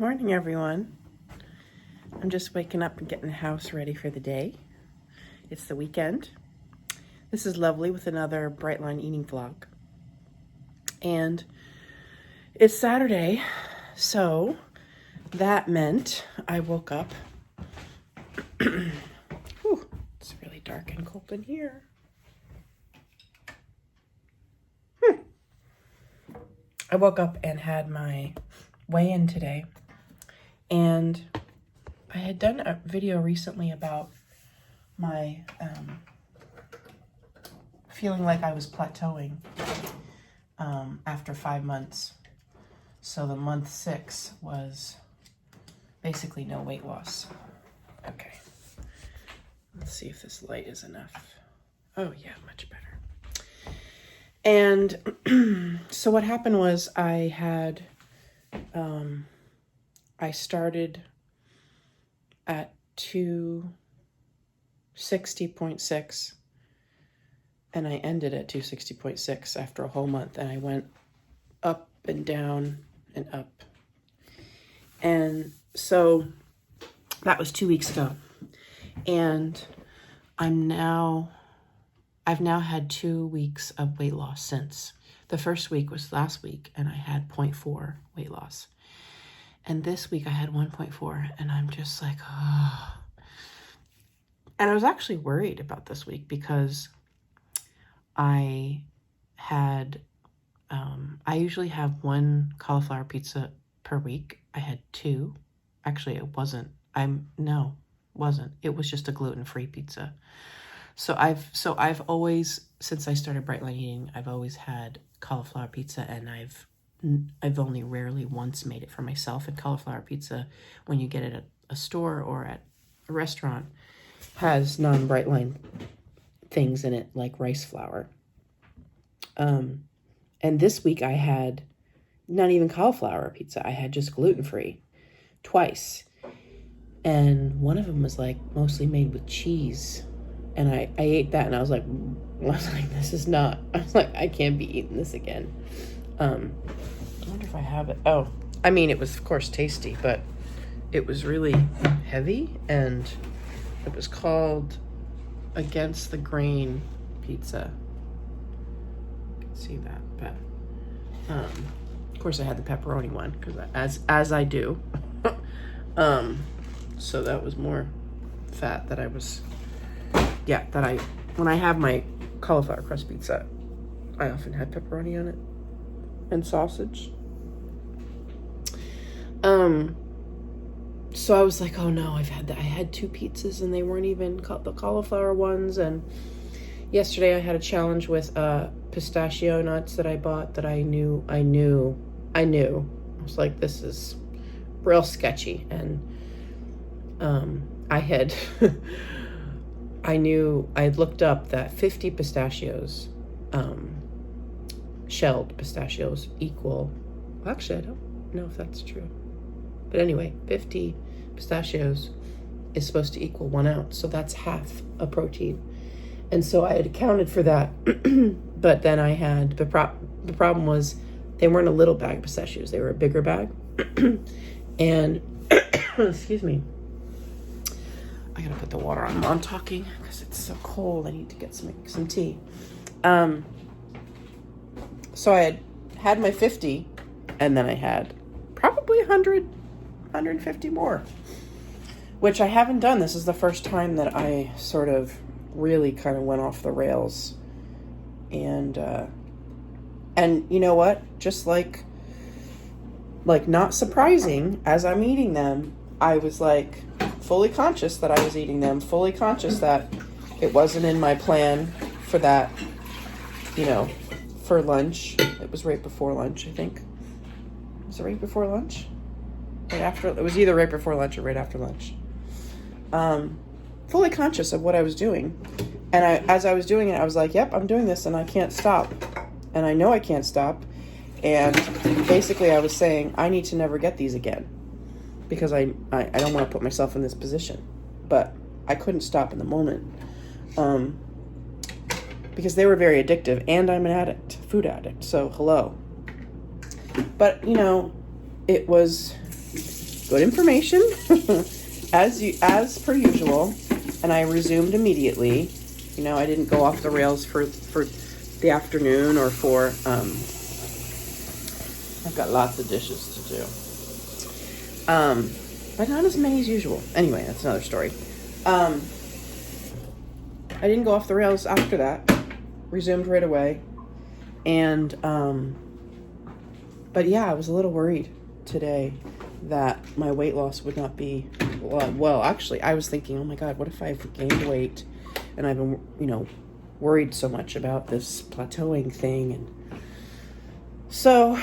morning, everyone. I'm just waking up and getting the house ready for the day. It's the weekend. This is Lovely with another Bright Line eating vlog. And it's Saturday, so that meant I woke up. Whew, it's really dark and cold in here. I woke up and had my weigh-in today, and I had done a video recently about my feeling like I was plateauing after 5 months. So the month 6 was basically no weight loss. Okay, let's see if this light is enough. Oh yeah, much better. And so what happened was I started at 260.6 and I ended at 260.6 after a whole month, and I went up and down and up. And so that was 2 weeks ago. And I've now had 2 weeks of weight loss since. The first week was last week, and I had 0.4 weight loss. And this week I had 1.4, and I'm just like, oh. And I was actually worried about this week because I usually have 1 cauliflower pizza per week. I had 2. Actually, it wasn't. It was just a gluten-free pizza. So I've always, since I started Bright Line Eating, I've always had cauliflower pizza, and I've only rarely once made it for myself. And cauliflower pizza, when you get it at a store or at a restaurant, has non-Bright Line things in it, like rice flour. And this week I had not even cauliflower pizza. I had just gluten-free twice. And one of them was like mostly made with cheese. And I ate that, and I was like, this is not, I can't be eating this again. I wonder if I have it. Oh, I mean, it was, of course, tasty, but it was really heavy, and it was called Against the Grain Pizza. You can see that, but, of course, I had the pepperoni one, because as I do. So that was more fat that I was... Yeah, when I have my cauliflower crust pizza, I often had pepperoni on it and sausage. So I was like, oh no, I had 2 pizzas, and they weren't even the cauliflower ones. And yesterday I had a challenge with pistachio nuts that I bought that I knew. I was like, this is real sketchy. And I had looked up that 50 pistachios, shelled pistachios equal, well, actually, I don't know if that's true. But anyway, 50 pistachios is supposed to equal 1 ounce. So that's half a protein. And so I had accounted for that. But then I had, the problem was they weren't a little bag of pistachios. They were a bigger bag. And, excuse me. I gotta put the water on while I'm talking because it's so cold. I need to get some tea. So I had my 50, and then I had probably 100, 150 more, which I haven't done. This is the first time that I sort of really kind of went off the rails. And you know what? Just like not surprising, as I'm eating them, I was like, fully conscious that I was eating them, fully conscious that it wasn't in my plan for that, for lunch. It was right before lunch, I think. Was it right before lunch? Right after? It was either right before lunch or right after lunch. Fully conscious of what I was doing. And as I was doing it, I was like, yep, I'm doing this, and I can't stop. And I know I can't stop. And basically I was saying, I need to never get these again, because I don't want to put myself in this position. But I couldn't stop in the moment, because they were very addictive, and I'm an addict, food addict, so hello. But, it was good information, as per usual. And I resumed immediately. You know, I didn't go off the rails for the afternoon or for, I've got lots of dishes to do. But not as many as usual. Anyway, that's another story. I didn't go off the rails after that. Resumed right away. And, but yeah, I was a little worried today that my weight loss would not be, well, actually, I was thinking, oh my God, what if I've gained weight and I've been, worried so much about this plateauing thing. And so,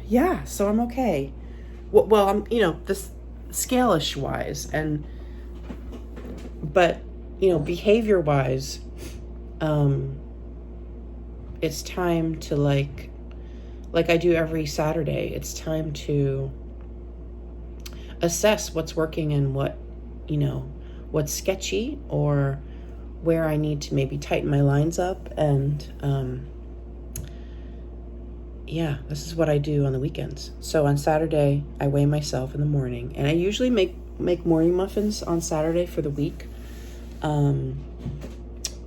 yeah, so I'm okay. Well, I'm, this scale-ish wise but, behavior wise, it's time to like I do every Saturday, it's time to assess what's working and what's sketchy, or where I need to maybe tighten my lines up. And yeah, this is what I do on the weekends. So on Saturday, I weigh myself in the morning, and I usually make morning muffins on Saturday for the week.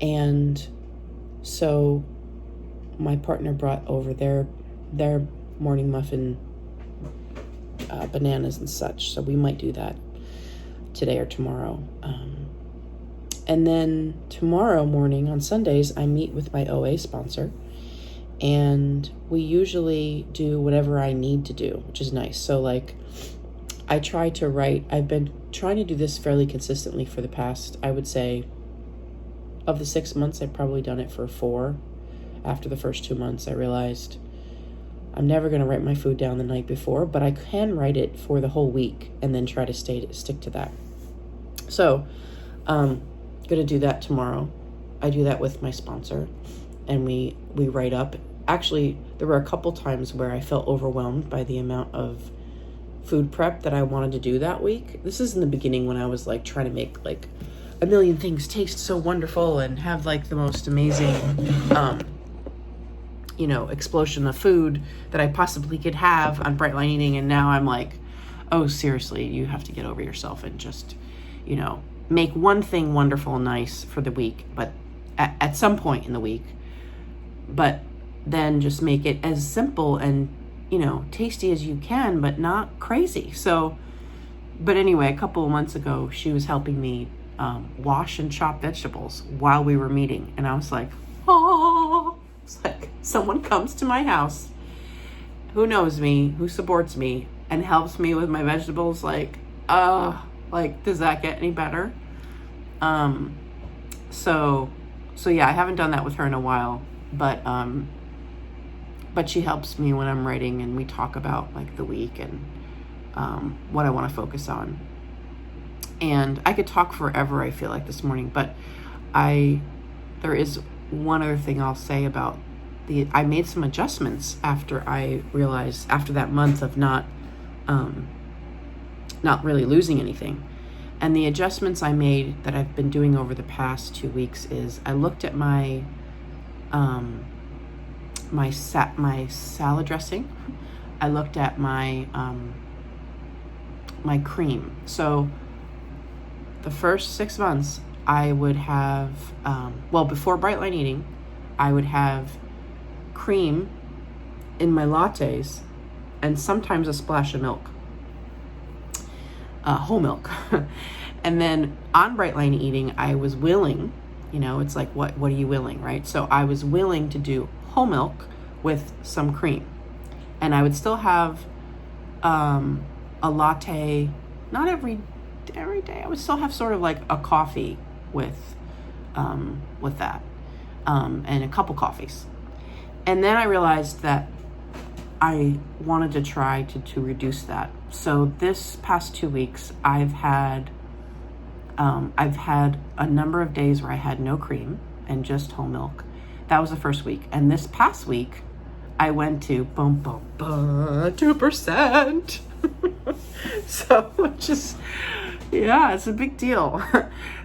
And so my partner brought over their morning muffin bananas and such. So we might do that today or tomorrow. And then tomorrow morning on Sundays, I meet with my OA sponsor, and we usually do whatever I need to do, which is nice. So like, I try to write. I've been trying to do this fairly consistently for the past, I would say, of the 6 months, I've probably done it for 4. After the first 2 months, I realized I'm never going to write my food down the night before, but I can write it for the whole week and then try to stick to that. So, going to do that tomorrow. I do that with my sponsor, and we write up. Actually, there were a couple times where I felt overwhelmed by the amount of food prep that I wanted to do that week. This is in the beginning when I was like trying to make like a million things taste so wonderful and have like the most amazing, explosion of food that I possibly could have on Bright Line Eating. And now I'm like, oh, seriously, you have to get over yourself and just, make one thing wonderful and nice for the week, but at some point in the week, but then just make it as simple and, tasty as you can, but not crazy. So, but anyway, a couple of months ago, she was helping me wash and chop vegetables while we were meeting. And I was like, oh, it's like someone comes to my house who knows me, who supports me, and helps me with my vegetables. Like, does that get any better? So yeah, I haven't done that with her in a while, but she helps me when I'm writing, and we talk about like the week and what I want to focus on. And I could talk forever, I feel like, this morning, but there is one other thing I'll say about I made some adjustments after I realized, after that month of not really losing anything. And the adjustments I made that I've been doing over the past 2 weeks is I looked at my my salad dressing. I looked at my my cream. So the first 6 months, I would have, before Bright Line Eating, I would have cream in my lattes and sometimes a splash of milk, whole milk. And then on Bright Line Eating, I was willing, it's like, what are you willing, right? So I was willing to do whole milk with some cream. And I would still have a latte, not every day. I would still have sort of like a coffee with that, and a couple coffees. And then I realized that I wanted to try to reduce that. So this past 2 weeks, I've had a number of days where I had no cream and just whole milk. That was the first week. And this past week, I went to 2%. So it's a big deal.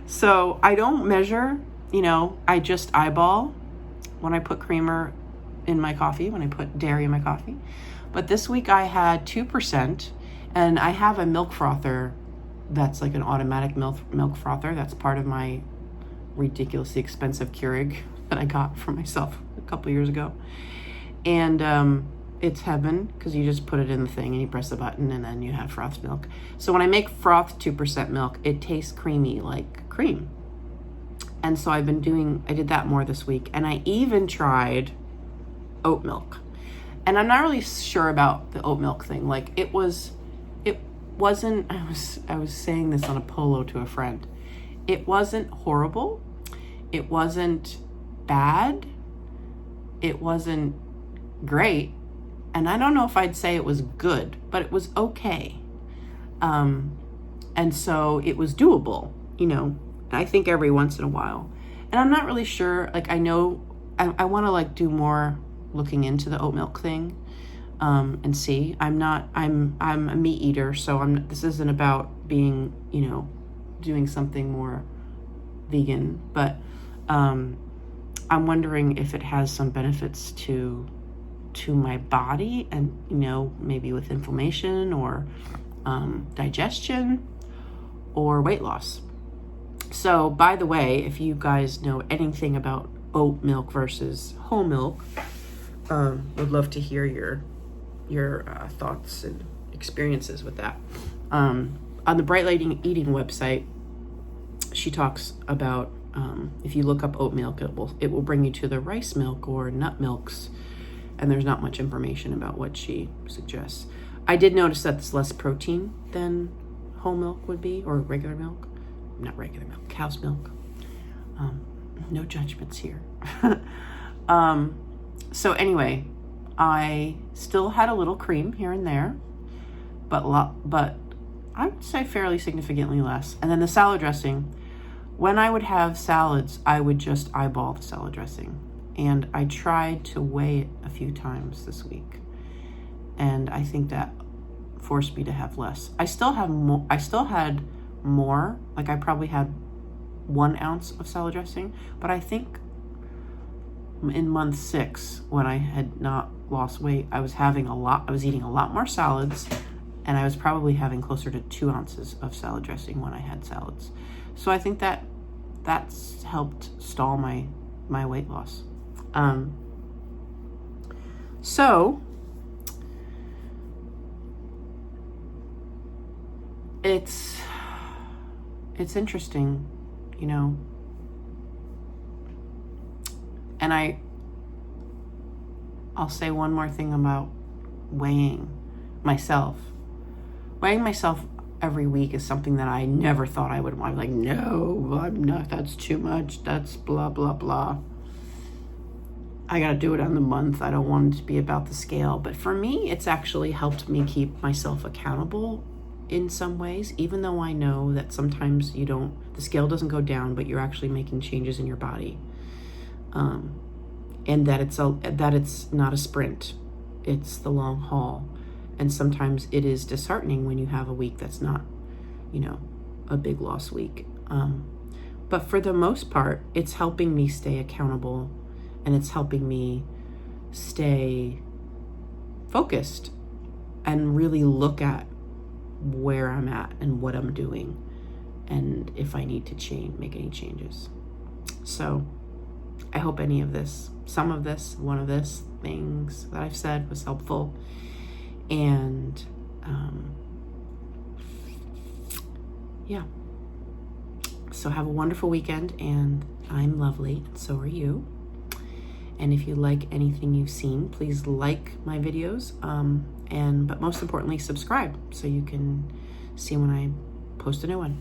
So I don't measure, I just eyeball when I put creamer in my coffee, when I put dairy in my coffee. But this week I had 2%, And I have a milk frother that's like an automatic milk frother. That's part of my ridiculously expensive Keurig that I got for myself a couple years ago. And it's heaven, because you just put it in the thing and you press the button and then you have frothed milk. So when I make frothed 2% milk, it tastes creamy like cream. And so I did that more this week. And I even tried oat milk. And I'm not really sure about the oat milk thing. Like it wasn't, I was saying this on a polo to a friend. It wasn't horrible. It wasn't bad. It wasn't great. And I don't know if I'd say it was good, but it was okay. And so it was doable, I think every once in a while. And I'm not really sure, like I know I want to like do more looking into the oat milk thing, and see. I'm a meat eater, so this isn't about being, doing something more vegan, but I'm wondering if it has some benefits to my body, and maybe with inflammation or digestion or weight loss. So by the way, if you guys know anything about oat milk versus whole milk, would love to hear your thoughts and experiences with that. On the Bright Light Eating website, she talks about if you look up oat milk, it will bring you to the rice milk or nut milks, and there's not much information about what she suggests. I did notice that it's less protein than whole milk would be, or regular milk. Not regular milk, cow's milk. No judgments here. So anyway, I still had a little cream here and there, but I would say fairly significantly less. And then the salad dressing, when I would have salads, I would just eyeball the salad dressing. And I tried to weigh it a few times this week, and I think that forced me to have less. I still had more, like I probably had 1 ounce of salad dressing, but I think in month 6, when I had not lost weight, I was eating a lot more salads, and I was probably having closer to 2 ounces of salad dressing when I had salads. So I think that's helped stall my weight loss. So it's interesting, and I'll say one more thing about weighing myself. Weighing myself every week is something that I never thought I would want. I'm like, no, I'm not, that's too much, that's blah, blah, blah. I got to do it on the month. I don't want it to be about the scale. But for me, it's actually helped me keep myself accountable in some ways, even though I know that sometimes the scale doesn't go down, but you're actually making changes in your body. And that it's not a sprint, it's the long haul. And sometimes it is disheartening when you have a week that's not, a big loss week. But for the most part, it's helping me stay accountable. And it's helping me stay focused and really look at where I'm at and what I'm doing, and if I need to make any changes. So I hope any of this, some of this, one of this things that I've said was helpful. And yeah. So have a wonderful weekend, and I'm lovely, and so are you. And if you like anything you've seen, please like my videos, but most importantly, subscribe so you can see when I post a new one.